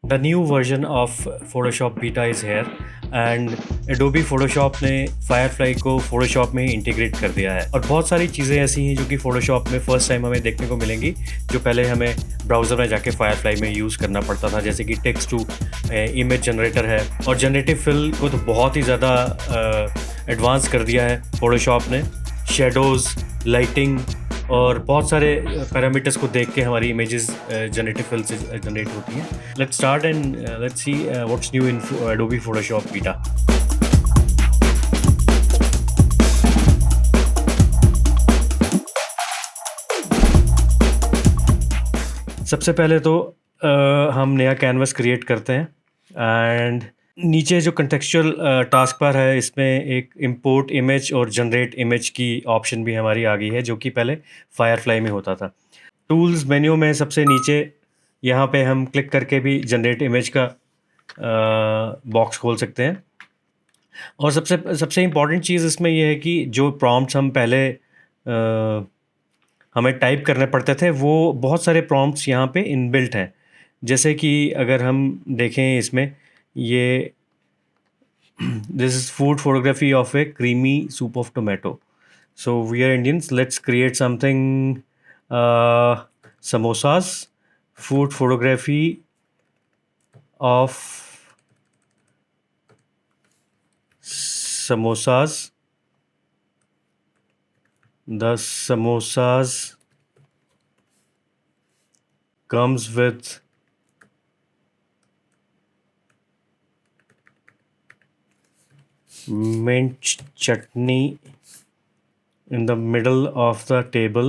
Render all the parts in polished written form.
The new version of Photoshop Beta is here and Adobe Photoshop ने Firefly को Photoshop में integrate कर दिया है और बहुत सारी चीज़ें ऐसी हैं जो कि Photoshop में फ़र्स्ट टाइम हमें देखने को मिलेंगी जो पहले हमें ब्राउज़र में जाके Firefly में यूज़ करना पड़ता था, जैसे कि टेक्स्ट टू इमेज जनरेटर है और जनरेटिव फिल को तो बहुत ही ज़्यादा एडवांस कर दिया है Photoshop ने। शेडोज़, लाइटिंग और बहुत सारे पैरामीटर्स को देख के हमारी इमेजेस जनरेटिव फिल से जनरेट होती हैं। Let's start and let's see what's new in Adobe Photoshop beta. सबसे पहले तो हम नया कैनवस क्रिएट करते हैं एंड नीचे जो कंटेक्चुअल टास्क बार है इसमें एक इंपोर्ट इमेज और जनरेट इमेज की ऑप्शन भी हमारी आ गई है जो कि पहले फायरफ्लाई में होता था। टूल्स मेन्यू में सबसे नीचे यहाँ पे हम क्लिक करके भी जनरेट इमेज का बॉक्स खोल सकते हैं और सबसे इम्पॉर्टेंट चीज़ इसमें यह है कि जो प्रॉम्प्ट्स हम पहले हमें टाइप करने पड़ते थे वो बहुत सारे प्रॉम्प्ट्स यहाँ पे इनबिल्ट हैं। जैसे कि अगर हम देखें इसमें ये this is food photography of a creamy soup of tomato. So we are Indians, let's create something samosas, food photography of samosas. The samosas comes with mint chutney in the middle of the table,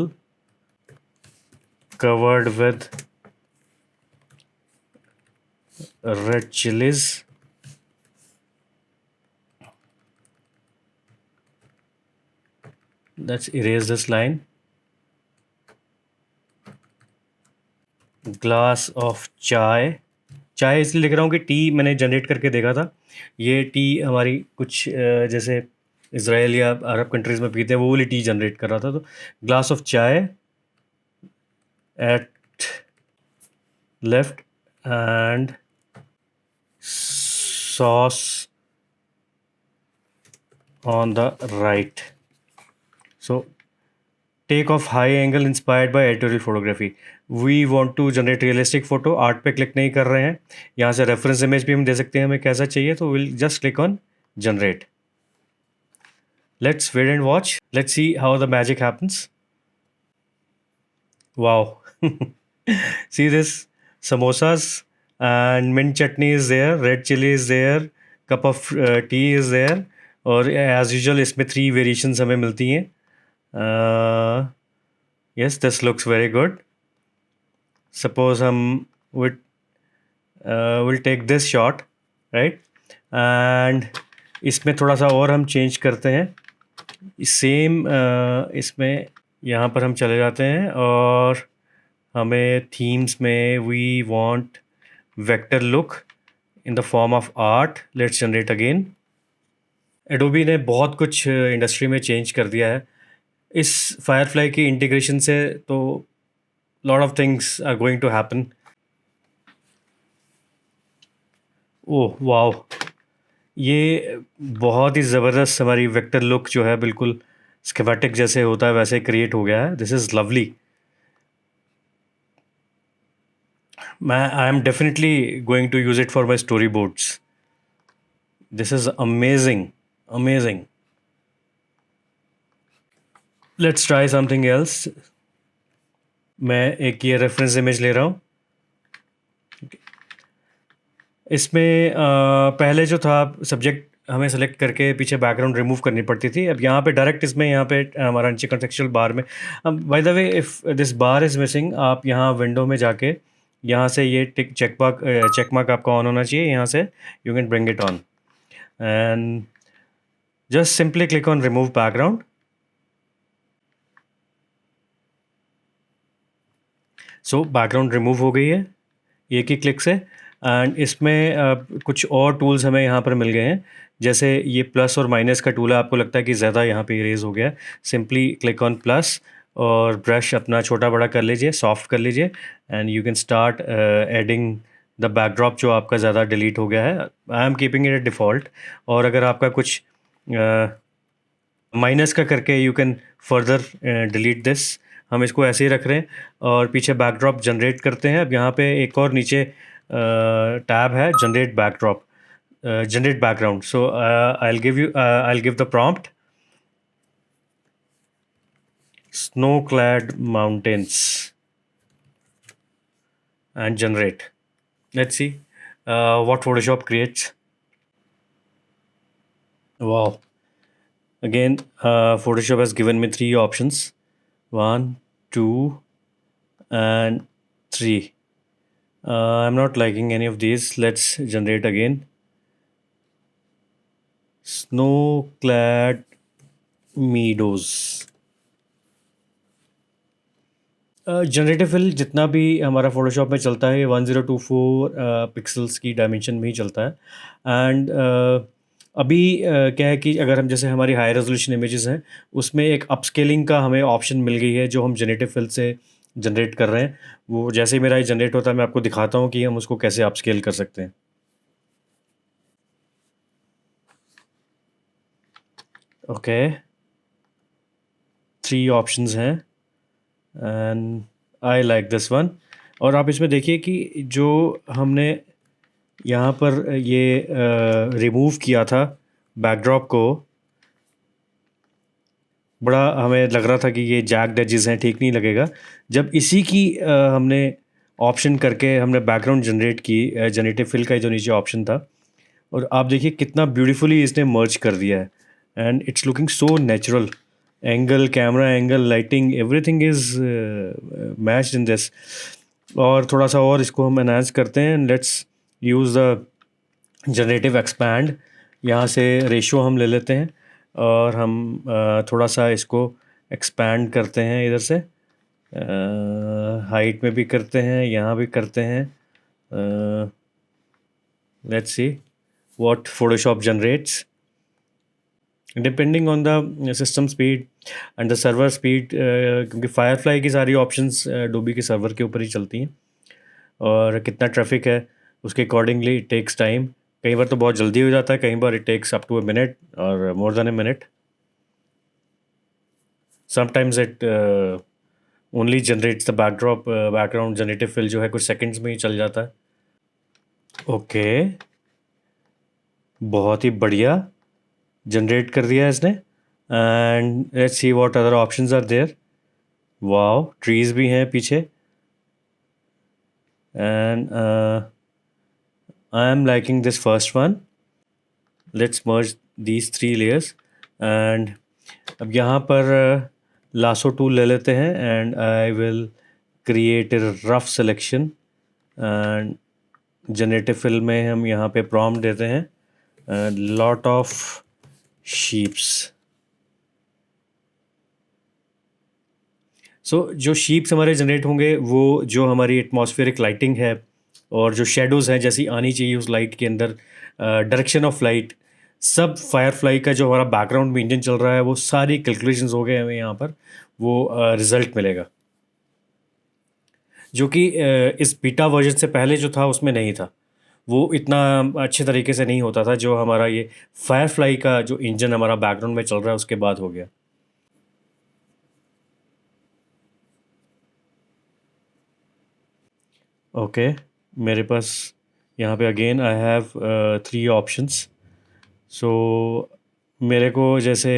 covered with red chilies. Let's erase this line. Glass of चाय, चाय इसलिए लिख रहा हूँ कि T मैंने generate करके देखा था। ये टी हमारी कुछ जैसे इज़राइल या अरब कंट्रीज़ में पीते हैं वो वाली टी जनरेट कर रहा था। तो glass of chai at left and sauce on the right. So take of high angle inspired by editorial photography. We want to generate realistic photo. Art पे क्लिक नहीं कर रहे हैं, यहाँ से रेफरेंस इमेज भी हम दे सकते हैं हमें कैसा चाहिए, तो will just click on generate. Let's wait and watch, let's see how the magic happens. Wow see this, samosas and mint chutney is there, red chili is there, cup of tea is there और as usual इसमें 3 variations हमें मिलती हैं। yes, this looks very good. Suppose हम will take this shot, right? and इसमें थोड़ा सा और हम चेंज करते हैं। सेम इसमें यहाँ पर हम चले जाते हैं और हमें थीम्स में we want vector look in the form of art. Let's generate again. Adobe ने बहुत कुछ इंडस्ट्री में चेंज कर दिया है इस फायरफ्लाई की इंटीग्रेशन से, तो lot of things are going to happen. Oh wow, ये बहुत ही ज़बरदस्त हमारी वेक्टर लुक जो है बिल्कुल स्कीमेटिक जैसे होता है वैसे क्रिएट हो गया है। This is lovely. I am definitely going to use it for my storyboards. This is amazing amazing. Let's try something else. मैं एक ये रेफरेंस इमेज ले रहा हूँ। इसमें पहले जो था सब्जेक्ट हमें सेलेक्ट करके पीछे बैकग्राउंड रिमूव करनी पड़ती थी, अब यहाँ पे डायरेक्ट इसमें यहाँ पे हमारा नीचे कंटेक्चुअल बार में, by the way if this bar is missing, आप यहाँ विंडो में जाके यहाँ से ये चेक मार्क आपका ऑन होना चाहिए, यहाँ से you can bring it on and just simply click on remove background. So background remove हो गई है एक ही क्लिक से। एंड इसमें कुछ और टूल्स हमें यहाँ पर मिल गए हैं, जैसे ये प्लस और माइनस का टूल है। आपको लगता है कि ज़्यादा यहाँ पे इरेज हो गया, सिंपली क्लिक ऑन प्लस और ब्रश अपना छोटा बड़ा कर लीजिए, सॉफ्ट कर लीजिए and you can start adding the backdrop जो आपका ज़्यादा डिलीट हो गया है, I am keeping it default. और अगर आपका कुछ माइनस का करके you can further delete this. हम इसको ऐसे ही रख रहे हैं और पीछे बैकड्रॉप जनरेट करते हैं। अब यहाँ पे एक और नीचे टैब है, generate backdrop, generate background. So I will give the prompt snow clad mountains and generate. Let's see what Photoshop creates. Wow. Again, Photoshop has given me 3 options, 1, 2 and 3. I'm not liking any of these. Let's generate again. Snow clad meadows. Generative fill जितना भी हमारा Photoshop में चलता है, 1024 pixels की dimension में ही चलता है। एंड अभी क्या है कि अगर हम जैसे हमारी हाई रेजोल्यूशन इमेजेस हैं, उसमें एक अपस्केलिंग का हमें ऑप्शन मिल गई है, जो हम जनरेटिव फिल से जनरेट कर रहे हैं। वो जैसे ही मेरा ये जनरेट होता है, मैं आपको दिखाता हूँ कि हम उसको कैसे अपस्केल कर सकते हैं। ओके, 3 ऑप्शंस हैं and I like this one. और आप इसमें देखिए कि जो हमने यहाँ पर ये रिमूव किया था बैकड्रॉप को, बड़ा हमें लग रहा था कि ये जैक्ड एजेस हैं, ठीक नहीं लगेगा। जब इसी की हमने ऑप्शन करके हमने बैकग्राउंड जनरेट की, जनरेटिव फिल का जो नीचे ऑप्शन था, और आप देखिए कितना ब्यूटीफुली इसने मर्ज कर दिया है and it's looking so natural. Angle, camera angle, lighting, everything is matched in this. और थोड़ा सा और इसको हम एनहांस करते हैं। Let's use the generative expand. यहाँ से रेशियो हम ले लेते हैं और हम थोड़ा सा इसको एक्सपैंड करते हैं, इधर से हाइट में भी करते हैं, यहाँ भी करते हैं। Let's see what Photoshop generates depending on the system speed and the server speed, क्योंकि फायरफ्लाई की सारी ऑप्शंस डोबी के सर्वर के ऊपर ही चलती हैं, और कितना ट्रैफिक है उसके अकॉर्डिंगली इट टेक्स टाइम। कई बार तो बहुत जल्दी हो जाता है, कई बार it takes up to a minute और more than a minute. Sometimes it only generates the background generative fill जो है कुछ सेकंड्स में ही चल जाता है। ओके, बहुत ही बढ़िया जनरेट कर दिया इसने। And let's see what other options are there. Wow, trees भी हैं पीछे। And I am liking this first one. Let's merge these 3 layers. And अब यहाँ पर लासो टूल ले लेते हैं and I will create a rough selection. And generative fill में हम यहाँ पे प्रॉम्प्ट देते हैं लॉट ऑफ शीप्स। सो जो शीप्स हमारे जनरेट होंगे, वो जो हमारी एटमॉस्फेरिक लाइटिंग है और जो शेडोज़ हैं जैसी आनी चाहिए उस लाइट के अंदर, डायरेक्शन ऑफ लाइट, सब फायरफ्लाई का जो हमारा बैकग्राउंड में इंजन चल रहा है, वो सारी कैलकुलेशंस हो गए हमें यहाँ पर, वो रिज़ल्ट मिलेगा, जो कि इस बीटा वर्जन से पहले जो था उसमें नहीं था। वो इतना अच्छे तरीके से नहीं होता था, जो हमारा ये फायरफ्लाई का जो इंजन हमारा बैकग्राउंड में चल रहा है उसके बाद हो गया। ओके, मेरे पास यहाँ पे अगेन आई हैव 3 ऑप्शंस। सो मेरे को जैसे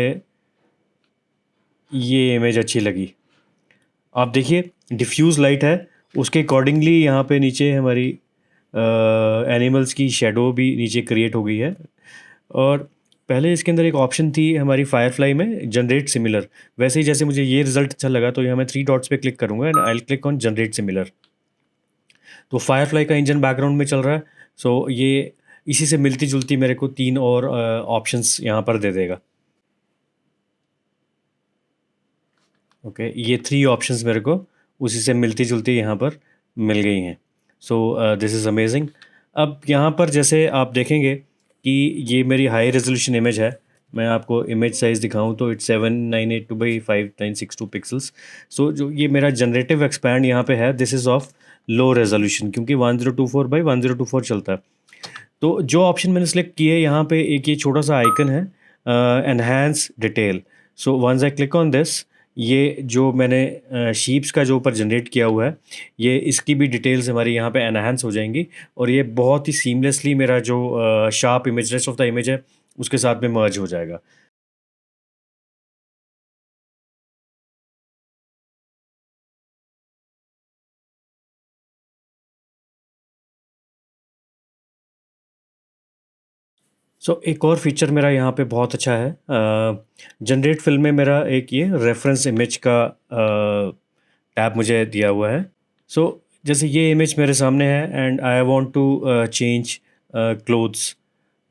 ये इमेज अच्छी लगी। आप देखिए डिफ्यूज़ लाइट है, उसके अकॉर्डिंगली यहाँ पे नीचे हमारी एनिमल्स की शेडो भी नीचे क्रिएट हो गई है। और पहले इसके अंदर एक ऑप्शन थी हमारी फायरफ्लाई में, जनरेट सिमिलर। वैसे ही जैसे मुझे ये रिज़ल्ट अच्छा लगा, तो यहाँ मैं 3 डॉट्स पे क्लिक करूँगा and I will click on generate similar. तो फायरफ्लाई का इंजन बैकग्राउंड में चल रहा है। सो ये इसी से मिलती जुलती मेरे को 3 और ऑप्शंस यहाँ पर दे देगा। ओके, ये 3 ऑप्शंस मेरे को उसी से मिलती जुलती यहाँ पर मिल गई हैं। So this is amazing. अब यहाँ पर जैसे आप देखेंगे कि ये मेरी हाई रेजोल्यूशन इमेज है। मैं आपको इमेज साइज़ दिखाऊं तो इट्स 7982 बाई 5962 पिक्सल्स। सो जो ये मेरा जनरेटिव एक्सपैंड यहाँ पे है, this is of low resolution, क्योंकि 1024 by 1024 चलता है। तो जो ऑप्शन मैंने सेलेक्ट किए यहाँ पे एक ये छोटा सा आइकन है, enhance detail. So once I click on this, ये जो मैंने शीप्स का जो ऊपर जनरेट किया हुआ है, ये इसकी भी डिटेल्स हमारी यहाँ पे एनहांस हो जाएंगी, और ये बहुत ही सीमलेसली मेरा जो sharp image, rest of the image है, उसके साथ में मर्ज हो जाएगा। एक और फीचर मेरा यहाँ पे बहुत अच्छा है, जनरेट फिल्म में मेरा एक ये रेफरेंस इमेज का टैब मुझे दिया हुआ है। जैसे ये इमेज मेरे सामने है and I want to change clothes,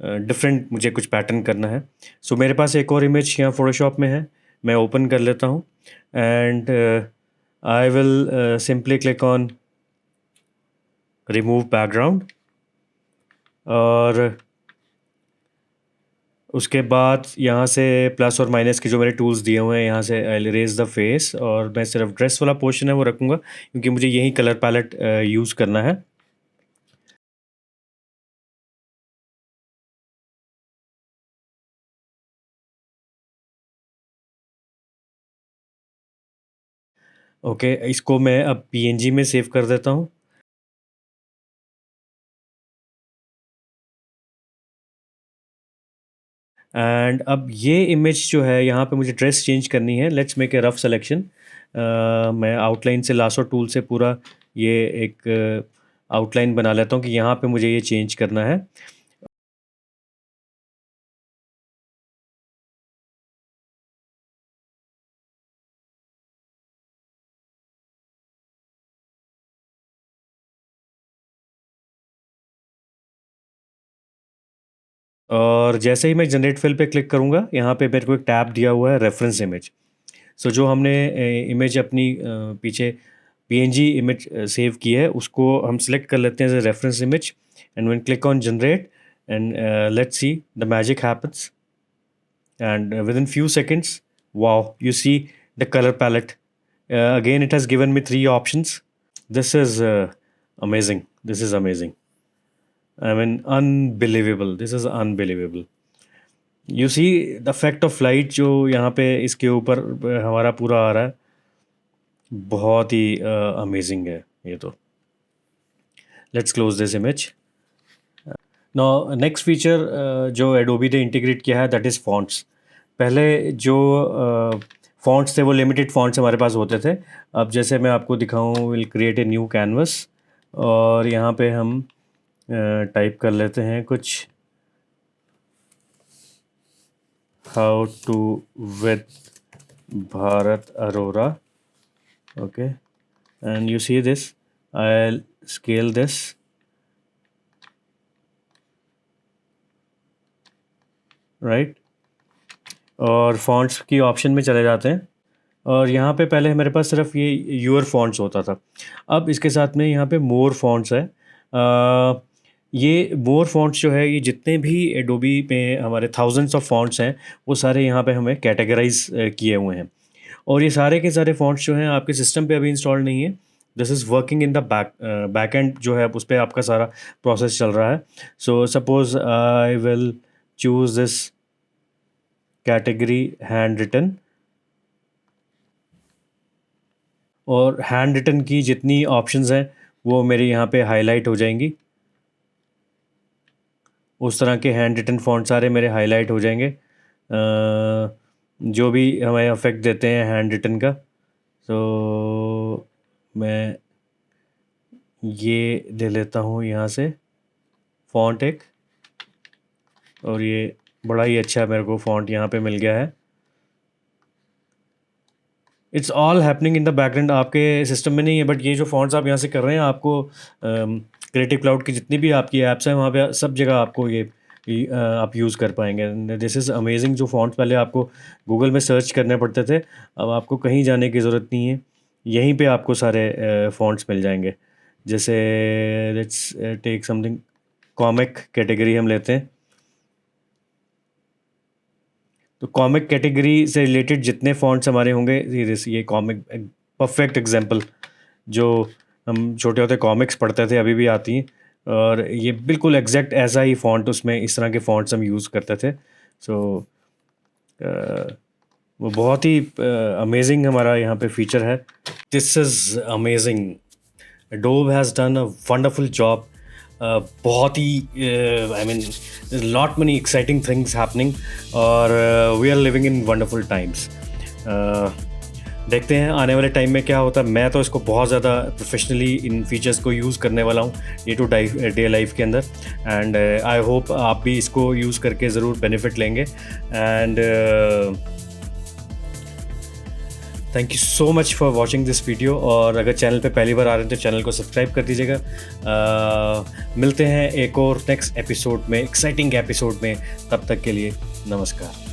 different मुझे कुछ पैटर्न करना है। मेरे पास एक और इमेज यहाँ फोटोशॉप में है, मैं ओपन कर लेता हूँ and I will simply click on remove background, और उसके बाद यहाँ से प्लस और माइनस के जो मेरे टूल्स दिए हुए हैं, यहाँ से आई इरेज द फेस, और मैं सिर्फ ड्रेस वाला पोर्शन है वो रखूँगा, क्योंकि मुझे यही कलर पैलेट यूज़ करना है। ओके, इसको मैं अब पीएनजी में सेव कर देता हूँ। एंड अब ये इमेज जो है, यहाँ पे मुझे ड्रेस चेंज करनी है। Let's make a rough selection. मैं आउटलाइन से लासो टूल से पूरा ये एक आउटलाइन बना लेता हूँ कि यहाँ पे मुझे ये चेंज करना है। और जैसे ही मैं जनरेट फिल पे क्लिक करूँगा, यहाँ पे मेरे को एक टैब दिया हुआ है रेफरेंस इमेज। जो हमने इमेज अपनी पीछे पीएनजी इमेज सेव की है, उसको हम सेलेक्ट कर लेते हैं as a reference image, and when click on generate, and let's see the magic happens, and within few seconds, wow, you see the color palette. Again, it has given me 3 options. This is amazing. This is amazing. I mean, unbelievable. This is unbelievable. You see the effect of light जो यहाँ पे इसके ऊपर हमारा पूरा आ रहा है, बहुत ही अमेजिंग है ये तो। Let's close this image. Now next feature जो एडोबी ने इंटीग्रेट किया है, दैट इज़ फॉन्ट्स। पहले जो फॉन्ट्स थे वो लिमिटेड फॉन्ट्स हमारे पास होते थे। अब जैसे मैं आपको दिखाऊं, will create a new canvas, और यहाँ पे हम टाइप कर लेते हैं कुछ, how to with Bharat Arora. Okay, and you see this, I scale this, right, और फॉन्ट्स की ऑप्शन में चले जाते हैं, और यहाँ पे पहले मेरे पास सिर्फ ये यूअर फॉन्ट्स होता था। अब इसके साथ में यहाँ पे मोर फॉन्ट्स है। ये मोर फॉन्ट्स जो है, ये जितने भी एडोबी में हमारे थाउजेंड्स ऑफ फॉन्ट्स हैं, वो सारे यहाँ पे हमें कैटेगराइज किए हुए हैं, और ये सारे के सारे फॉन्ट्स जो हैं आपके सिस्टम पे अभी इंस्टॉल नहीं है। This is working in the back and जो है, उस पर आपका सारा प्रोसेस चल रहा है। Suppose I will choose this category handwritten, और हैंड रिटन की जितनी ऑप्शंस हैं वो मेरे यहाँ पे हाईलाइट हो जाएंगी। उस तरह के हैंड रिटन फॉन्ट सारे मेरे हाईलाइट हो जाएंगे, जो भी हमें अफेक्ट देते हैं हैंड रिटन का। मैं ये ले लेता हूँ यहाँ से फॉन्ट एक, और ये बड़ा ही अच्छा मेरे को फॉन्ट यहाँ पे मिल गया है। It's all happening in the background, आपके सिस्टम में नहीं है, बट ये जो फॉन्ट्स आप यहाँ से कर रहे हैं, आपको क्रिएटिव क्लाउड की जितनी भी आपकी ऐप्स हैं वहाँ पे सब जगह आपको ये आप यूज़ कर पाएंगे। This is amazing. जो फॉन्ट्स पहले आपको गूगल में सर्च करने पड़ते थे, अब आपको कहीं जाने की ज़रूरत नहीं है, यहीं पे आपको सारे फॉन्ट्स मिल जाएंगे। जैसे let's take something comic category हम लेते हैं, तो कॉमिक कैटेगरी से रिलेटेड जितने फॉन्ट्स हमारे होंगे, ये कॉमिक परफेक्ट एग्जांपल जो हम छोटे होते कॉमिक्स पढ़ते थे, अभी भी आती हैं, और ये बिल्कुल एग्जैक्ट ऐसा ही फ़ॉन्ट, उसमें इस तरह के फ़ॉन्ट्स हम यूज़ करते थे। सो वो बहुत ही अमेजिंग हमारा यहाँ पे फीचर है। This is amazing. Adobe has done a wonderful job. बहुत ही I mean lot many exciting things happening, और we are living in wonderful times. देखते हैं आने वाले टाइम में क्या होता है। मैं तो इसको बहुत ज़्यादा प्रोफेशनली इन फीचर्स को यूज़ करने वाला हूँ डे टू डे लाइफ के अंदर, एंड आई होप आप भी इसको यूज़ करके ज़रूर बेनिफिट लेंगे। And thank you so much for watching this video, और अगर चैनल पे पहली बार आ रहे हैं तो चैनल को सब्सक्राइब कर दीजिएगा। मिलते हैं एक और नेक्स्ट एपिसोड में, एक्साइटिंग एपिसोड में। तब तक के लिए नमस्कार।